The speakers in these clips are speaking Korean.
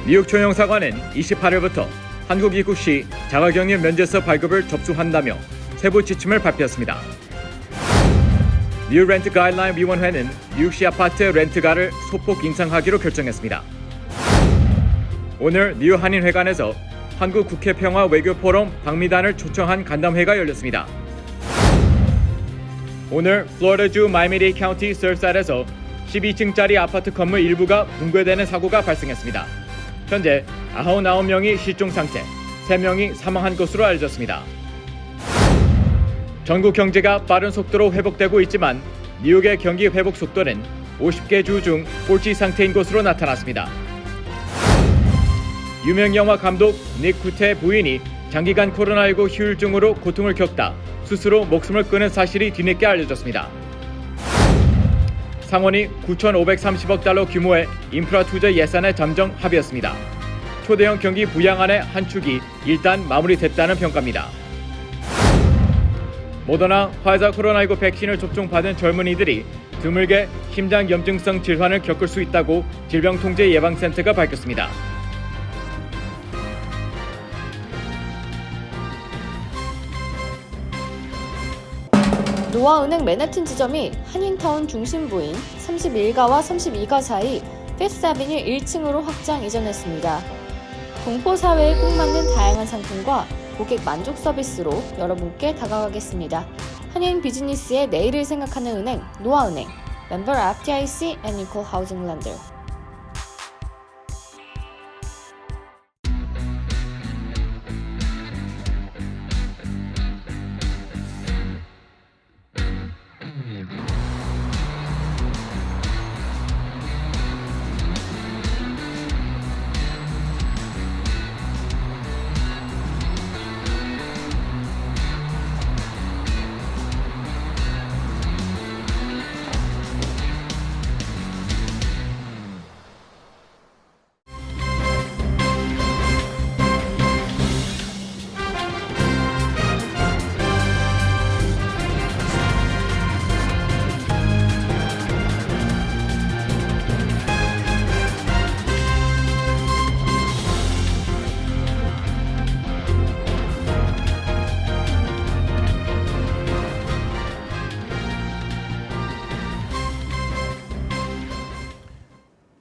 뉴욕 총영사관은 28일부터 한국 입국 시 자가격리 면제서 발급을 접수한다며 세부 지침을 발표했습니다. 뉴욕 렌트 가이드라인 위원회는 뉴욕시 아파트 렌트가를 소폭 인상하기로 결정했습니다. 오늘 뉴욕 한인회관에서 한국 국회 평화 외교 포럼 방미단을 초청한 간담회가 열렸습니다. 오늘 플로리다주 마이애미데이드 카운티 서사에서 12층짜리 아파트 건물 일부가 붕괴되는 사고가 발생했습니다. 현재 99명이 실종 상태, 3명이 사망한 것으로 알려졌습니다. 전국 경제가 빠른 속도로 회복되고 있지만 뉴욕의 경기 회복 속도는 50개 주 중 꼴찌 상태인 것으로 나타났습니다. 유명 영화 감독 닉 쿠테 부인이 장기간 코로나19 후유증으로 고통을 겪다 스스로 목숨을 끊은 사실이 뒤늦게 알려졌습니다. 상원이 9,530억 달러 규모의 인프라 투자 예산에 잠정 합의했습니다. 초대형 경기 부양안의 한 축이 일단 마무리됐다는 평가입니다. 모더나, 화이자 코로나19 백신을 접종받은 젊은이들이 드물게 심장염증성 질환을 겪을 수 있다고 질병통제예방센터가 밝혔습니다. 노아은행 맨해튼 지점이 한인타운 중심부인 31가와 32가 사이 피프스 아비뉴 1층으로 확장 이전했습니다. 동포사회에 꼭 맞는 다양한 상품과 고객 만족 서비스로 여러분께 다가가겠습니다. 한인 비즈니스의 내일을 생각하는 은행 노아은행, 멤버 FDIC and Equal Housing Lender.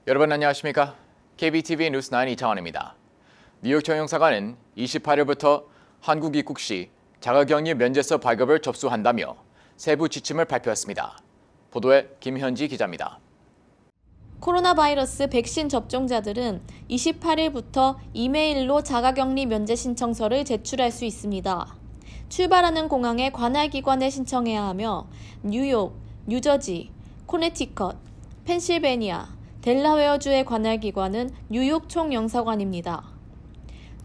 여러분 안녕하십니까? KBTV 뉴스 9 이창원입니다. 뉴욕 총영사관은 28일부터 한국 입국 시 자가격리 면제서 발급을 접수한다며 세부 지침을 발표했습니다. 보도에 김현지 기자입니다. 코로나 바이러스 백신 접종자들은 28일부터 이메일로 자가격리 면제 신청서를 제출할 수 있습니다. 출발하는 공항의 관할기관에 신청해야 하며 뉴욕, 뉴저지, 코네티컷, 펜실베니아, 델라웨어주의 관할기관은 뉴욕 총영사관입니다.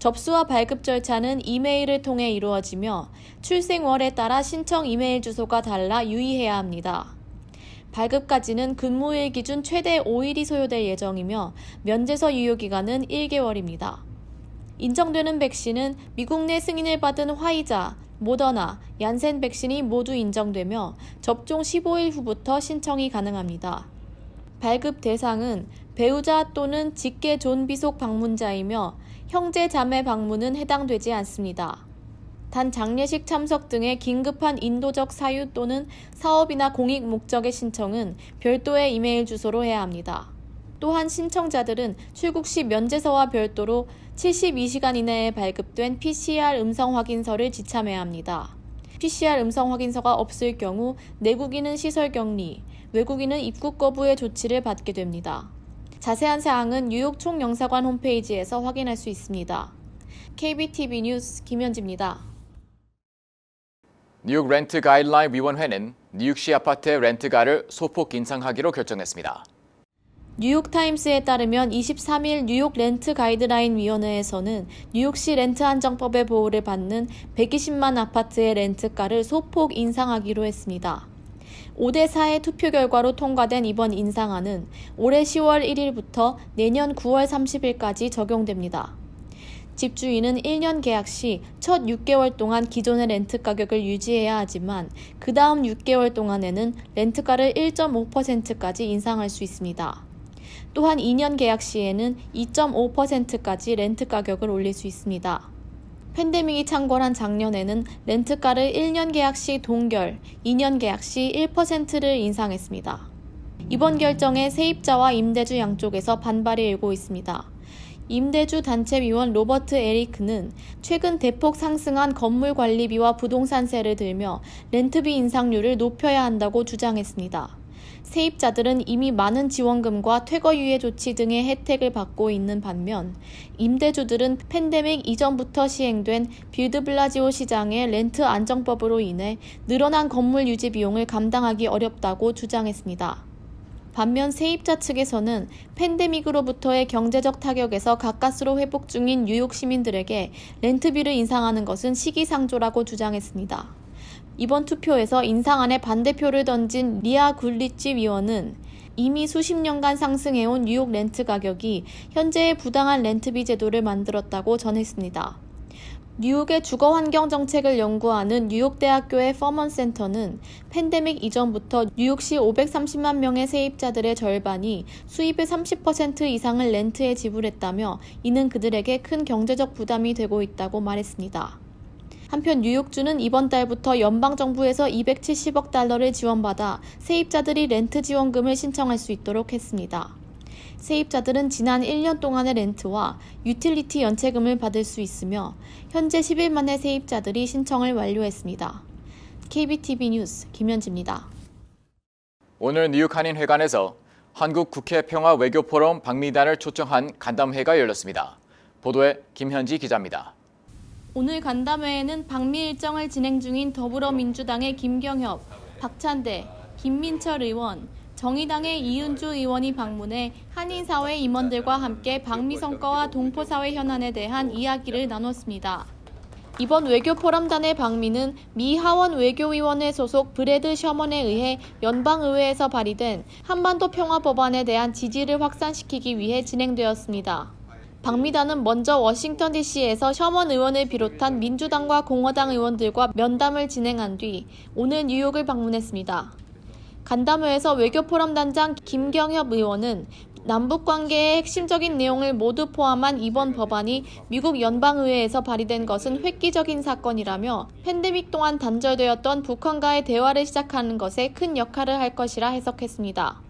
접수와 발급 절차는 이메일을 통해 이루어지며 출생월에 따라 신청 이메일 주소가 달라 유의해야 합니다. 발급까지는 근무일 기준 최대 5일이 소요될 예정이며 면제서 유효기간은 1개월입니다. 인정되는 백신은 미국 내 승인을 받은 화이자, 모더나, 얀센 백신이 모두 인정되며 접종 15일 후부터 신청이 가능합니다. 발급 대상은 배우자 또는 직계 존비속 방문자이며 형제 자매 방문은 해당되지 않습니다. 단 장례식 참석 등의 긴급한 인도적 사유 또는 사업이나 공익 목적의 신청은 별도의 이메일 주소로 해야 합니다. 또한 신청자들은 출국 시 면제서와 별도로 72시간 이내에 발급된 PCR 음성 확인서를 지참해야 합니다. PCR 음성 확인서가 없을 경우 내국인은 시설 격리, 외국인은 입국 거부의 조치를 받게 됩니다. 자세한 사항은 뉴욕 총영사관 홈페이지에서 확인할 수 있습니다. KBTV 뉴스 김현지입니다. 뉴욕 렌트 가이드라인 위원회는 뉴욕시 아파트의 렌트가를 소폭 인상하기로 결정했습니다. 뉴욕타임스에 따르면 23일 뉴욕 렌트 가이드라인 위원회에서는 뉴욕시 렌트 안정법의 보호를 받는 120만 아파트의 렌트가를 소폭 인상하기로 했습니다. 5대4의 투표 결과로 통과된 이번 인상안은 올해 10월 1일부터 내년 9월 30일까지 적용됩니다. 집주인은 1년 계약 시 첫 6개월 동안 기존의 렌트 가격을 유지해야 하지만 그 다음 6개월 동안에는 렌트가를 1.5%까지 인상할 수 있습니다. 또한 2년 계약 시에는 2.5%까지 렌트 가격을 올릴 수 있습니다. 팬데믹이 창궐한 작년에는 렌트카를 1년 계약 시 동결, 2년 계약 시 1%를 인상했습니다. 이번 결정에 세입자와 임대주 양쪽에서 반발이 일고 있습니다. 임대주 단체 위원 로버트 에리크는 최근 대폭 상승한 건물 관리비와 부동산세를 들며 렌트비 인상률을 높여야 한다고 주장했습니다. 세입자들은 이미 많은 지원금과 퇴거유예 조치 등의 혜택을 받고 있는 반면 임대주들은 팬데믹 이전부터 시행된 빌드블라지오 시장의 렌트 안정법으로 인해 늘어난 건물 유지 비용을 감당하기 어렵다고 주장했습니다. 반면 세입자 측에서는 팬데믹으로부터의 경제적 타격에서 가까스로 회복 중인 뉴욕 시민들에게 렌트비를 인상하는 것은 시기상조라고 주장했습니다. 이번 투표에서 인상안에 반대표를 던진 리아 굴리치 위원은 이미 수십 년간 상승해온 뉴욕 렌트 가격이 현재의 부당한 렌트비 제도를 만들었다고 전했습니다. 뉴욕의 주거환경 정책을 연구하는 뉴욕대학교의 퍼먼 센터는 팬데믹 이전부터 뉴욕시 530만 명의 세입자들의 절반이 수입의 30% 이상을 렌트에 지불했다며 이는 그들에게 큰 경제적 부담이 되고 있다고 말했습니다. 한편 뉴욕주는 이번 달부터 연방정부에서 270억 달러를 지원받아 세입자들이 렌트 지원금을 신청할 수 있도록 했습니다. 세입자들은 지난 1년 동안의 렌트와 유틸리티 연체금을 받을 수 있으며 현재 10일 만에 세입자들이 신청을 완료했습니다. KBTV 뉴스 김현지입니다. 오늘 뉴욕 한인회관에서 한국 국회 평화 외교 포럼 방미단을 초청한 간담회가 열렸습니다. 보도에 김현지 기자입니다. 오늘 간담회에는 방미 일정을 진행 중인 더불어민주당의 김경협, 박찬대, 김민철 의원, 정의당의 이은주 의원이 방문해 한인사회 임원들과 함께 방미 성과와 동포사회 현안에 대한 이야기를 나눴습니다. 이번 외교포럼단의 방미는 미 하원 외교위원회 소속 브래드 셔먼에 의해 연방의회에서 발의된 한반도 평화법안에 대한 지지를 확산시키기 위해 진행되었습니다. 방미단은 먼저 워싱턴 DC에서 셔먼 의원을 비롯한 민주당과 공화당 의원들과 면담을 진행한 뒤 오늘 뉴욕을 방문했습니다. 간담회에서 외교포럼 단장 김경협 의원은 남북관계의 핵심적인 내용을 모두 포함한 이번 법안이 미국 연방의회에서 발의된 것은 획기적인 사건이라며 팬데믹 동안 단절되었던 북한과의 대화를 시작하는 것에 큰 역할을 할 것이라 해석했습니다.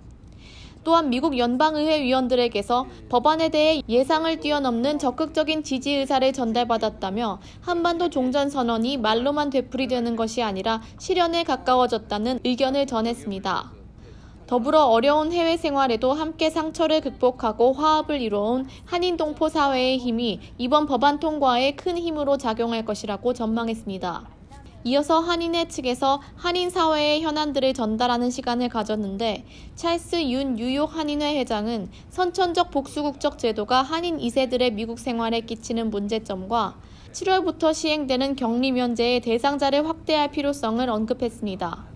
또한 미국 연방의회 위원들에게서 법안에 대해 예상을 뛰어넘는 적극적인 지지 의사를 전달받았다며 한반도 종전선언이 말로만 되풀이되는 것이 아니라 실현에 가까워졌다는 의견을 전했습니다. 더불어 어려운 해외 생활에도 함께 상처를 극복하고 화합을 이뤄온 한인 동포 사회의 힘이 이번 법안 통과에 큰 힘으로 작용할 것이라고 전망했습니다. 이어서 한인회 측에서 한인 사회의 현안들을 전달하는 시간을 가졌는데 찰스 윤 뉴욕 한인회 회장은 선천적 복수국적 제도가 한인 2세들의 미국 생활에 끼치는 문제점과 7월부터 시행되는 격리 면제의 대상자를 확대할 필요성을 언급했습니다.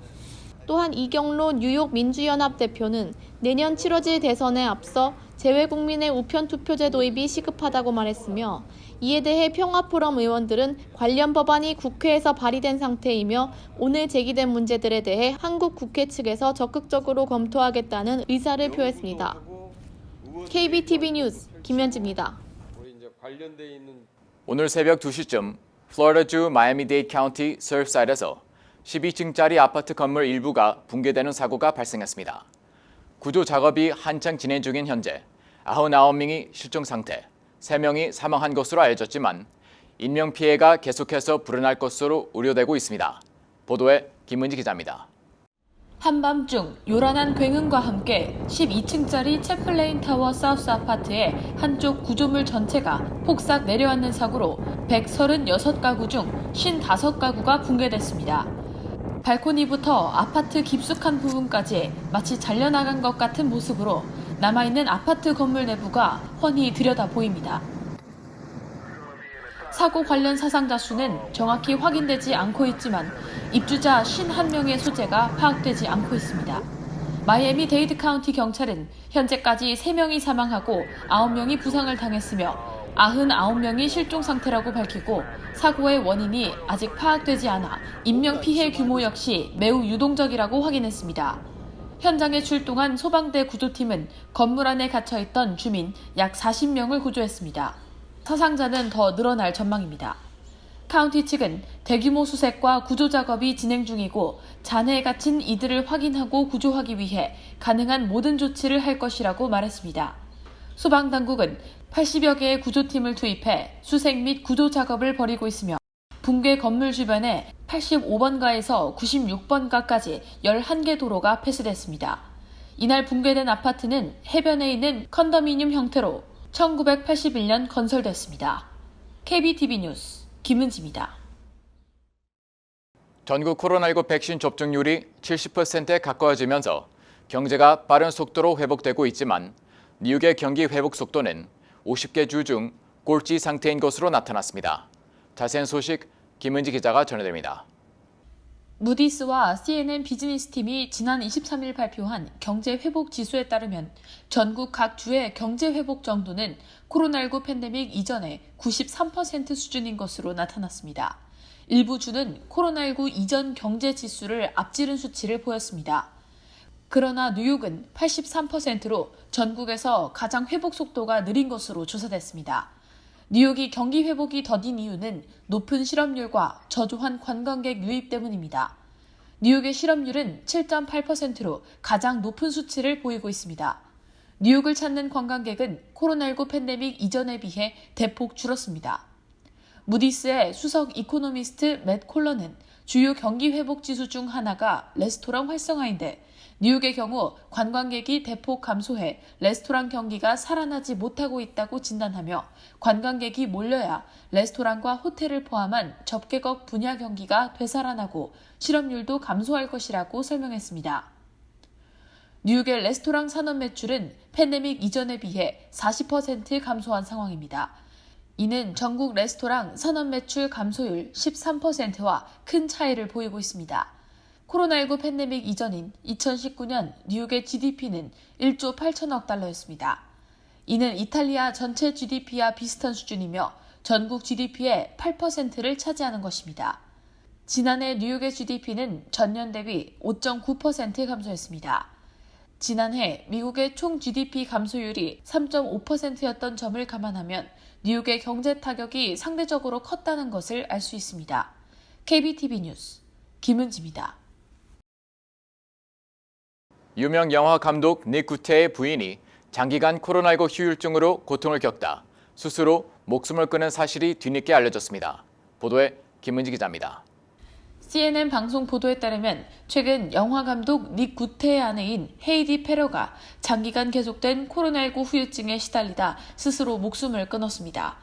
또한 이경로 뉴욕 민주연합 대표는 내년 치러질 대선에 앞서 재외국민의 우편투표제 도입이 시급하다고 말했으며 이에 대해 평화포럼 의원들은 관련 법안이 국회에서 발의된 상태이며 오늘 제기된 문제들에 대해 한국 국회 측에서 적극적으로 검토하겠다는 의사를 표했습니다. KBTV 뉴스 김현지입니다. 오늘 새벽 2시쯤 플로리다주 마이애미데이드 카운티 서프사이드에서 12층짜리 아파트 건물 일부가 붕괴되는 사고가 발생했습니다. 구조 작업이 한창 진행 중인 현재 99명이 실종 상태, 3명이 사망한 것으로 알려졌지만 인명피해가 계속해서 불어날 것으로 우려되고 있습니다. 보도에 김은지 기자입니다. 한밤중 요란한 굉음과 함께 12층짜리 채플레인 타워 사우스 아파트의 한쪽 구조물 전체가 폭삭 내려앉는 사고로 136가구 중 55가구가 붕괴됐습니다. 발코니부터 아파트 깊숙한 부분까지 마치 잘려나간 것 같은 모습으로 남아있는 아파트 건물 내부가 훤히 들여다 보입니다. 사고 관련 사상자 수는 정확히 확인되지 않고 있지만 입주자 51명의 소재가 파악되지 않고 있습니다. 마이애미데이드 카운티 경찰은 현재까지 3명이 사망하고 9명이 부상을 당했으며 99명이 실종 상태라고 밝히고 사고의 원인이 아직 파악되지 않아 인명피해 규모 역시 매우 유동적이라고 확인했습니다. 현장에 출동한 소방대 구조팀은 건물 안에 갇혀있던 주민 약 40명을 구조했습니다. 사상자는 더 늘어날 전망입니다. 카운티 측은 대규모 수색과 구조 작업이 진행 중이고 잔해에 갇힌 이들을 확인하고 구조하기 위해 가능한 모든 조치를 할 것이라고 말했습니다. 소방당국은 80여 개의 구조팀을 투입해 수색 및 구조 작업을 벌이고 있으며 붕괴 건물 주변에 85번가에서 96번가까지 11개 도로가 폐쇄됐습니다. 이날 붕괴된 아파트는 해변에 있는 컨도미늄 형태로 1981년 건설됐습니다. KBTV 뉴스 김은지입니다. 전국 코로나19 백신 접종률이 70%에 가까워지면서 경제가 빠른 속도로 회복되고 있지만 뉴욕의 경기 회복 속도는 50개 주 중 꼴찌 상태인 것으로 나타났습니다. 자세한 소식 김은지 기자가 전해드립니다. 무디스와 CNN 비즈니스 팀이 지난 23일 발표한 경제 회복 지수에 따르면 전국 각 주의 경제 회복 정도는 코로나19 팬데믹 이전의 93% 수준인 것으로 나타났습니다. 일부 주는 코로나19 이전 경제 지수를 앞지른 수치를 보였습니다. 그러나 뉴욕은 83%로 전국에서 가장 회복 속도가 느린 것으로 조사됐습니다. 뉴욕이 경기 회복이 더딘 이유는 높은 실업률과 저조한 관광객 유입 때문입니다. 뉴욕의 실업률은 7.8%로 가장 높은 수치를 보이고 있습니다. 뉴욕을 찾는 관광객은 코로나19 팬데믹 이전에 비해 대폭 줄었습니다. 무디스의 수석 이코노미스트 맷 콜런은 주요 경기 회복 지수 중 하나가 레스토랑 활성화인데 뉴욕의 경우 관광객이 대폭 감소해 레스토랑 경기가 살아나지 못하고 있다고 진단하며 관광객이 몰려야 레스토랑과 호텔을 포함한 접객업 분야 경기가 되살아나고 실업률도 감소할 것이라고 설명했습니다. 뉴욕의 레스토랑 산업 매출은 팬데믹 이전에 비해 40% 감소한 상황입니다. 이는 전국 레스토랑 산업 매출 감소율 13%와 큰 차이를 보이고 있습니다. 코로나19 팬데믹 이전인 2019년 뉴욕의 GDP는 1조 8천억 달러였습니다. 이는 이탈리아 전체 GDP와 비슷한 수준이며 전국 GDP의 8%를 차지하는 것입니다. 지난해 뉴욕의 GDP는 전년 대비 5.9% 감소했습니다. 지난해 미국의 총 GDP 감소율이 3.5%였던 점을 감안하면 뉴욕의 경제 타격이 상대적으로 컸다는 것을 알 수 있습니다. KBTV 뉴스 김은지입니다. 유명 영화 감독 닉 구테의 부인이 장기간 코로나19 후유증으로 고통을 겪다 스스로 목숨을 끊은 사실이 뒤늦게 알려졌습니다. 보도에 김은지 기자입니다. CNN 방송 보도에 따르면 최근 영화 감독 닉 구테의 아내인 헤이디 페러가 장기간 계속된 코로나19 후유증에 시달리다 스스로 목숨을 끊었습니다.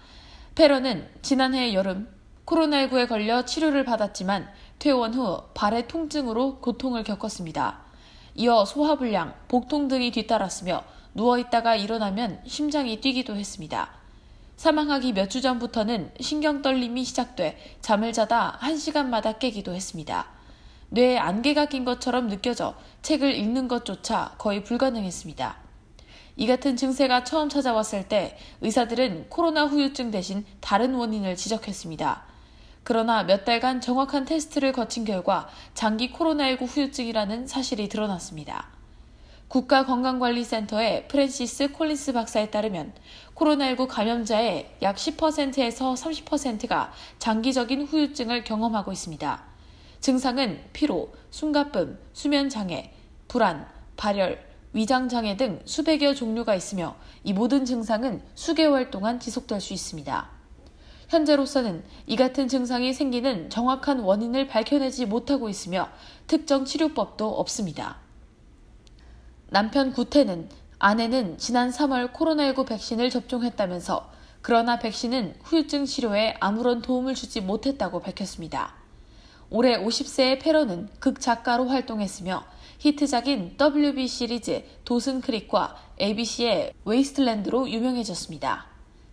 페러는 지난해 여름 코로나19에 걸려 치료를 받았지만 퇴원 후 발의 통증으로 고통을 겪었습니다. 이어 소화불량, 복통 등이 뒤따랐으며 누워있다가 일어나면 심장이 뛰기도 했습니다. 사망하기 몇 주 전부터는 신경떨림이 시작돼 잠을 자다 1시간마다 깨기도 했습니다. 뇌에 안개가 낀 것처럼 느껴져 책을 읽는 것조차 거의 불가능했습니다. 이 같은 증세가 처음 찾아왔을 때 의사들은 코로나 후유증 대신 다른 원인을 지적했습니다. 그러나 몇 달간 정확한 테스트를 거친 결과 장기 코로나19 후유증이라는 사실이 드러났습니다. 국가건강관리센터의 프랜시스 콜린스 박사에 따르면 코로나19 감염자의 약 10%에서 30%가 장기적인 후유증을 경험하고 있습니다. 증상은 피로, 숨가쁨, 수면장애, 불안, 발열, 위장장애 등 수백여 종류가 있으며 이 모든 증상은 수개월 동안 지속될 수 있습니다. 현재로서는 이 같은 증상이 생기는 정확한 원인을 밝혀내지 못하고 있으며 특정 치료법도 없습니다. 남편 구테는 아내는 지난 3월 코로나19 백신을 접종했다면서 그러나 백신은 후유증 치료에 아무런 도움을 주지 못했다고 밝혔습니다. 올해 50세의 페러는 극작가로 활동했으며 히트작인 WB 시리즈 도슨 크릭과 ABC의 웨이스트랜드로 유명해졌습니다.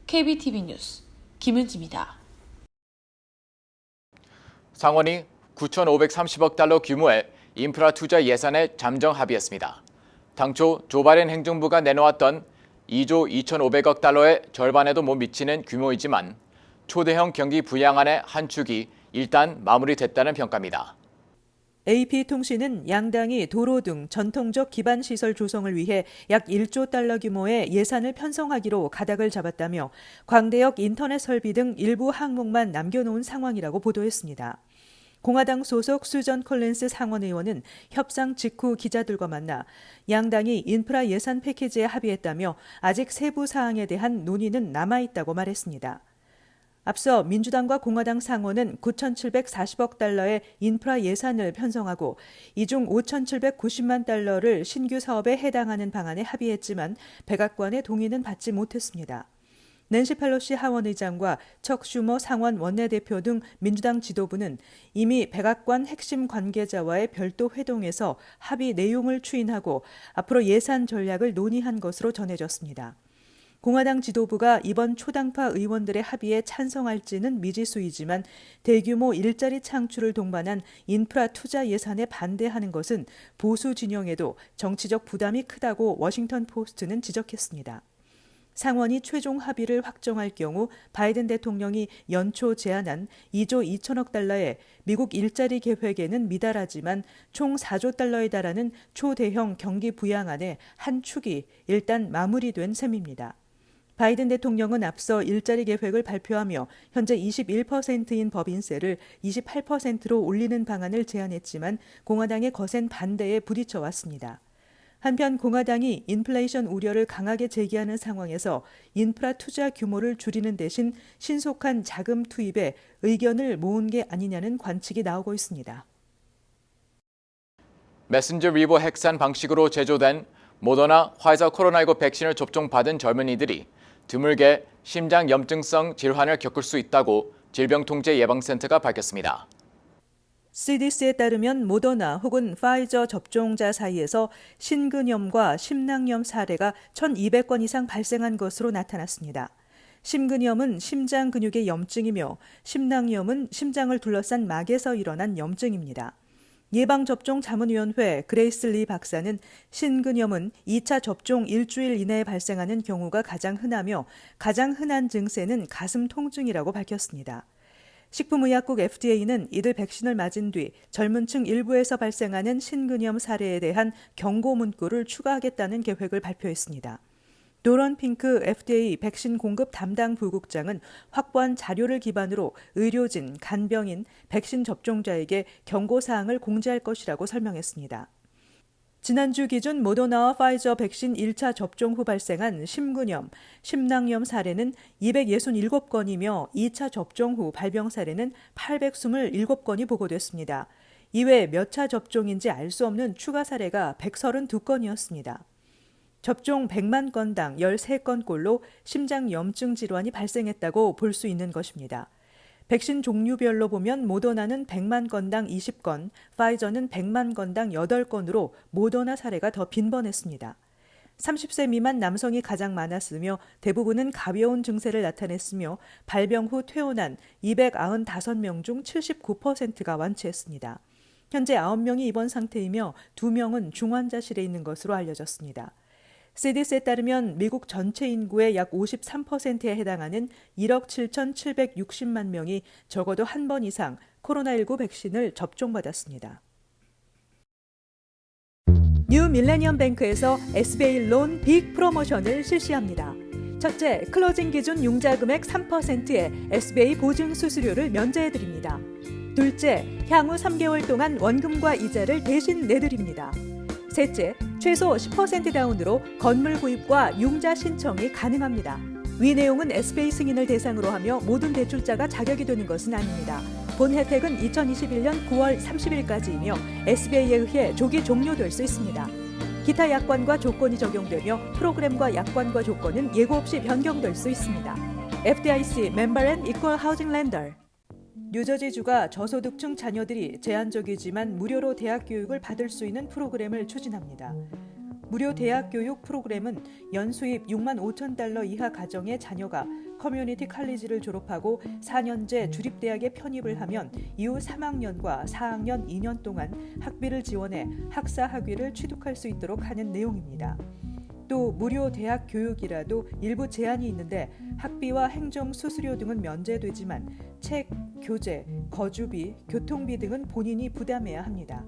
KBTV 뉴스 김은지입니다. 상원이 9,530억 달러 규모의 인프라 투자 예산에 잠정 합의했습니다. 당초 조 바이든 행정부가 내놓았던 2조 2,500억 달러의 절반에도 못 미치는 규모이지만 초대형 경기 부양안의 한 축이 일단 마무리됐다는 평가입니다. AP통신은 양당이 도로 등 전통적 기반시설 조성을 위해 약 1조 달러 규모의 예산을 편성하기로 가닥을 잡았다며 광대역 인터넷 설비 등 일부 항목만 남겨놓은 상황이라고 보도했습니다. 공화당 소속 수전 콜린스 상원 의원은 협상 직후 기자들과 만나 양당이 인프라 예산 패키지에 합의했다며 아직 세부 사항에 대한 논의는 남아있다고 말했습니다. 앞서 민주당과 공화당 상원은 9,740억 달러의 인프라 예산을 편성하고 이 중 5,790만 달러를 신규 사업에 해당하는 방안에 합의했지만 백악관의 동의는 받지 못했습니다. 낸시 펠로시 하원 의장과 척 슈머 상원 원내대표 등 민주당 지도부는 이미 백악관 핵심 관계자와의 별도 회동에서 합의 내용을 추인하고 앞으로 예산 전략을 논의한 것으로 전해졌습니다. 공화당 지도부가 이번 초당파 의원들의 합의에 찬성할지는 미지수이지만 대규모 일자리 창출을 동반한 인프라 투자 예산에 반대하는 것은 보수 진영에도 정치적 부담이 크다고 워싱턴 포스트는 지적했습니다. 상원이 최종 합의를 확정할 경우 바이든 대통령이 연초 제안한 2조 2천억 달러의 미국 일자리 계획에는 미달하지만 총 4조 달러에 달하는 초대형 경기 부양안의 한 축이 일단 마무리된 셈입니다. 바이든 대통령은 앞서 일자리 계획을 발표하며 현재 21%인 법인세를 28%로 올리는 방안을 제안했지만 공화당의 거센 반대에 부딪혀 왔습니다. 한편 공화당이 인플레이션 우려를 강하게 제기하는 상황에서 인프라 투자 규모를 줄이는 대신 신속한 자금 투입에 의견을 모은 게 아니냐는 관측이 나오고 있습니다. 메신저 리보 핵산 방식으로 제조된 모더나 화이자 코로나19 백신을 접종받은 젊은이들이 드물게 심장염증성 질환을 겪을 수 있다고 질병통제예방센터가 밝혔습니다. CDC에 따르면 모더나 혹은 파이저 접종자 사이에서 심근염과 심낭염 사례가 1,200건 이상 발생한 것으로 나타났습니다. 심근염은 심장 근육의 염증이며 심낭염은 심장을 둘러싼 막에서 일어난 염증입니다. 예방접종자문위원회 그레이스 리 박사는 심근염은 2차 접종 일주일 이내에 발생하는 경우가 가장 흔하며 가장 흔한 증세는 가슴 통증이라고 밝혔습니다. 식품의약국 FDA는 이들 백신을 맞은 뒤 젊은 층 일부에서 발생하는 심근염 사례에 대한 경고 문구를 추가하겠다는 계획을 발표했습니다. 도런 핑크 FDA 백신 공급 담당 부국장은 확보한 자료를 기반으로 의료진, 간병인, 백신 접종자에게 경고사항을 공지할 것이라고 설명했습니다. 지난주 기준 모더나와 파이저 백신 1차 접종 후 발생한 심근염, 심낭염 사례는 267건이며 2차 접종 후 발병 사례는 827건이 보고됐습니다. 이외 몇 차 접종인지 알 수 없는 추가 사례가 132건이었습니다. 접종 100만 건당 13건꼴로 심장염증 질환이 발생했다고 볼 수 있는 것입니다. 백신 종류별로 보면 모더나는 100만 건당 20건, 파이저는 100만 건당 8건으로 모더나 사례가 더 빈번했습니다. 30세 미만 남성이 가장 많았으며 대부분은 가벼운 증세를 나타냈으며 발병 후 퇴원한 295명 중 79%가 완치했습니다. 현재 9명이 입원 상태이며 2명은 중환자실에 있는 것으로 알려졌습니다. CDC에 따르면 미국 전체 인구의 약 53%에 해당하는 1억 7,760만 명이 적어도 한 번 이상 코로나19 백신을 접종받았습니다. 뉴 밀레니엄 뱅크에서 SBA 론 빅 프로모션을 실시합니다. 첫째, 클로징 기준 융자 금액 3%의 SBA 보증 수수료를 면제해드립니다. 둘째, 향후 3개월 동안 원금과 이자를 대신 내드립니다. 셋째, 최소 10% 다운으로 건물 구입과 융자 신청이 가능합니다. 위 내용은 SBA 승인을 대상으로 하며 모든 대출자가 자격이 되는 것은 아닙니다. 본 혜택은 2021년 9월 30일까지이며 SBA에 의해 조기 종료될 수 있습니다. 기타 약관과 조건이 적용되며 프로그램과 약관과 조건은 예고 없이 변경될 수 있습니다. FDIC 멤버 앤 이퀄 하우징 렌더. 뉴저지주가 저소득층 자녀들이 제한적이지만 무료로 대학 교육을 받을 수 있는 프로그램을 추진합니다. 무료 대학 교육 프로그램은 연수입 6만 5천 달러 이하 가정의 자녀가 커뮤니티 칼리지를 졸업하고 4년제 주립대학에 편입을 하면 이후 3학년과 4학년 2년 동안 학비를 지원해 학사 학위를 취득할 수 있도록 하는 내용입니다. 또 무료 대학 교육이라도 일부 제한이 있는데 학비와 행정 수수료 등은 면제되지만 책, 교재, 거주비, 교통비 등은 본인이 부담해야 합니다.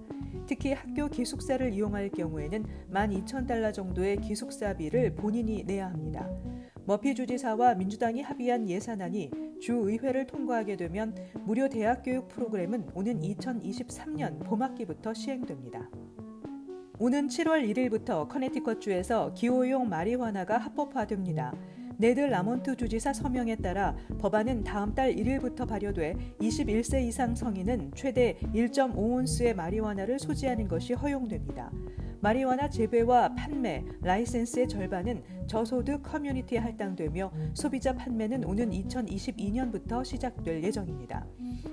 특히 학교 기숙사를 이용할 경우에는 12,000달러 정도의 기숙사비를 본인이 내야 합니다. 머피 주지사와 민주당이 합의한 예산안이 주의회를 통과하게 되면 무료 대학교육 프로그램은 오는 2023년 봄학기부터 시행됩니다. 오는 7월 1일부터 커네티컷주에서 기호용 마리화나가 합법화됩니다. 네드 라몬트 주지사 서명에 따라 법안은 다음 달 1일부터 발효돼 21세 이상 성인은 최대 1.5온스의 마리화나를 소지하는 것이 허용됩니다. 마리화나 재배와 판매, 라이센스의 절반은 저소득 커뮤니티에 할당되며 소비자 판매는 오는 2022년부터 시작될 예정입니다.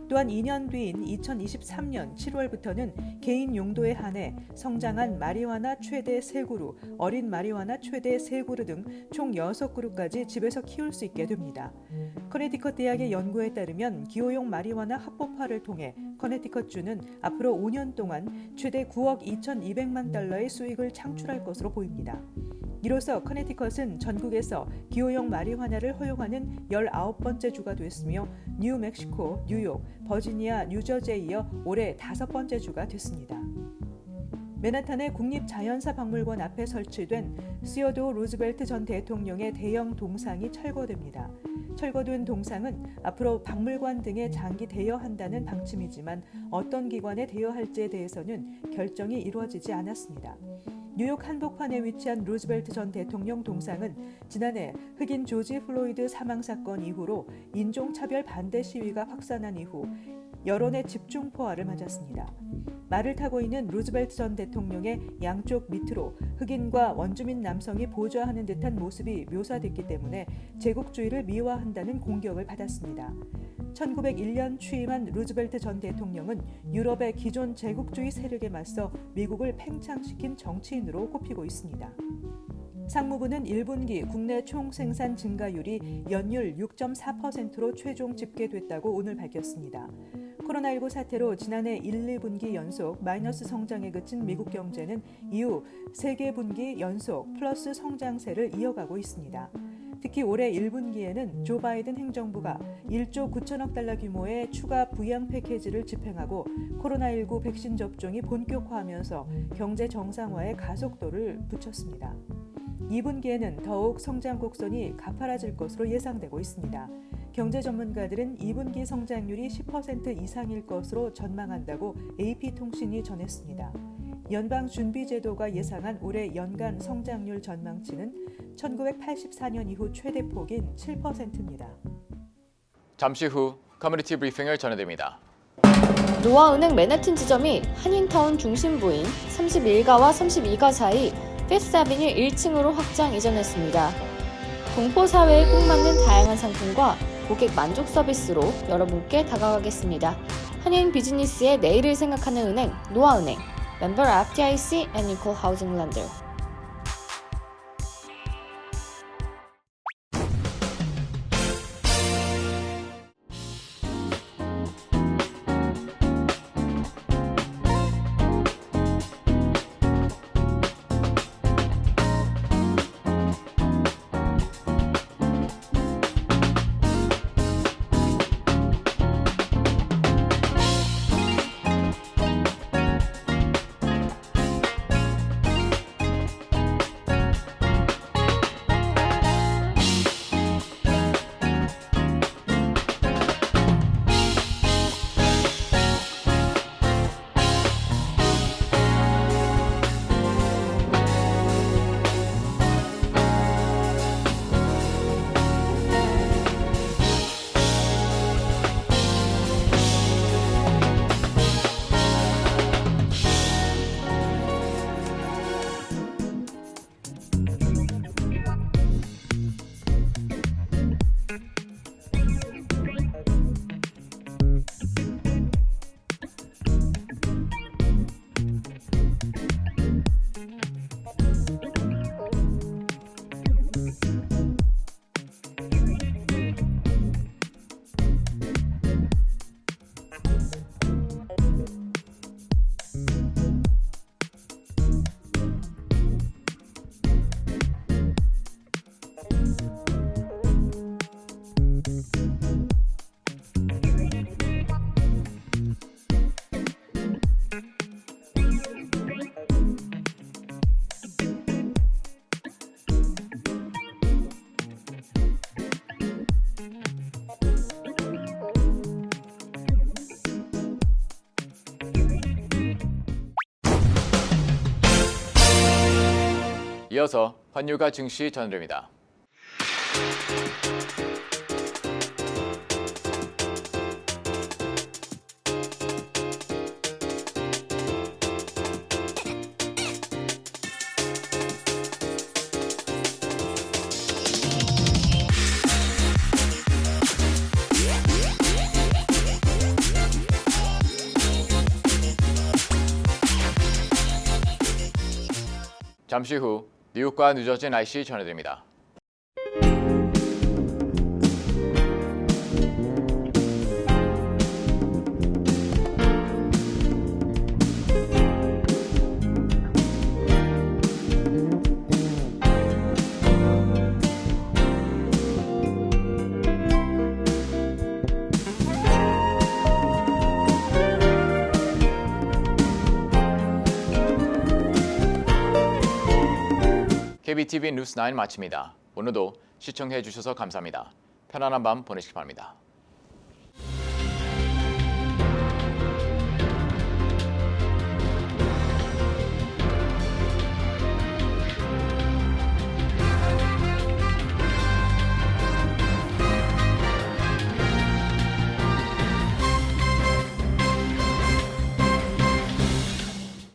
또한 2년 뒤인 2023년 7월부터는 개인 용도에 한해 성장한 마리화나 최대 3그루, 어린 마리화나 최대 3그루 등 총 6그루까지 집에서 키울 수 있게 됩니다. 커네티컷 대학의 연구에 따르면 기호용 마리화나 합법화를 통해 커네티컷주는 앞으로 5년 동안 최대 9억 2,200만 달러의 수익을 창출할 것으로 보입니다. 이로써 커네티컷은 전국에서 기호용 마리화나를 허용하는 19번째 주가 됐으며 뉴멕시코, 뉴욕, 버지니아, 뉴저지에 이어 올해 5번째 주가 됐습니다. 맨하탄의 국립자연사박물관 앞에 설치된 시어도어 루즈벨트 전 대통령의 대형 동상이 철거됩니다. 철거된 동상은 앞으로 박물관 등에 장기 대여한다는 방침이지만 어떤 기관에 대여할지에 대해서는 결정이 이루어지지 않았습니다. 뉴욕 한복판에 위치한 루즈벨트 전 대통령 동상은 지난해 흑인 조지 플로이드 사망 사건 이후로 인종차별 반대 시위가 확산한 이후 여론의 집중포화를 맞았습니다. 말을 타고 있는 루즈벨트 전 대통령의 양쪽 밑으로 흑인과 원주민 남성이 보좌하는 듯한 모습이 묘사됐기 때문에 제국주의를 미화한다는 공격을 받았습니다. 1901년 취임한 루즈벨트 전 대통령은 유럽의 기존 제국주의 세력에 맞서 미국을 팽창시킨 정치인으로 꼽히고 있습니다. 상무부는 1분기 국내 총생산 증가율이 연율 6.4%로 최종 집계됐다고 오늘 밝혔습니다. 코로나19 사태로 지난해 1, 2분기 연속 마이너스 성장에 그친 미국 경제는 이후 3개 분기 연속 플러스 성장세를 이어가고 있습니다. 특히 올해 1분기에는 조 바이든 행정부가 1조 9천억 달러 규모의 추가 부양 패키지를 집행하고 코로나19 백신 접종이 본격화하면서 경제 정상화에 가속도를 붙였습니다. 2분기에는 더욱 성장 곡선이 가파라질 것으로 예상되고 있습니다. 경제 전문가들은 2분기 성장률이 10% 이상일 것으로 전망한다고 AP통신이 전했습니다. 연방준비제도가 예상한 올해 연간 성장률 전망치는 1984년 이후 최대폭인 7%입니다. 잠시 후 커뮤니티 브리핑을 전해드립니다. 노아은행 맨해튼 지점이 한인타운 중심부인 31가와 32가 사이 피프스아비뉴 1층으로 확장 이전했습니다. 동포 사회에 꼭 맞는 다양한 상품과 고객 만족 서비스로 여러분께 다가가겠습니다. 한인 비즈니스의 내일을 생각하는 은행 노아은행, 멤버 FDIC and Equal Housing Lender. 이어서 환율과 증시 전해드립니다. 잠시 후 뉴욕과 뉴저지 날씨 전해드립니다. KBTV 뉴스 9 마칩니다. 오늘도 시청해 주셔서 감사합니다. 편안한 밤 보내시기 바랍니다.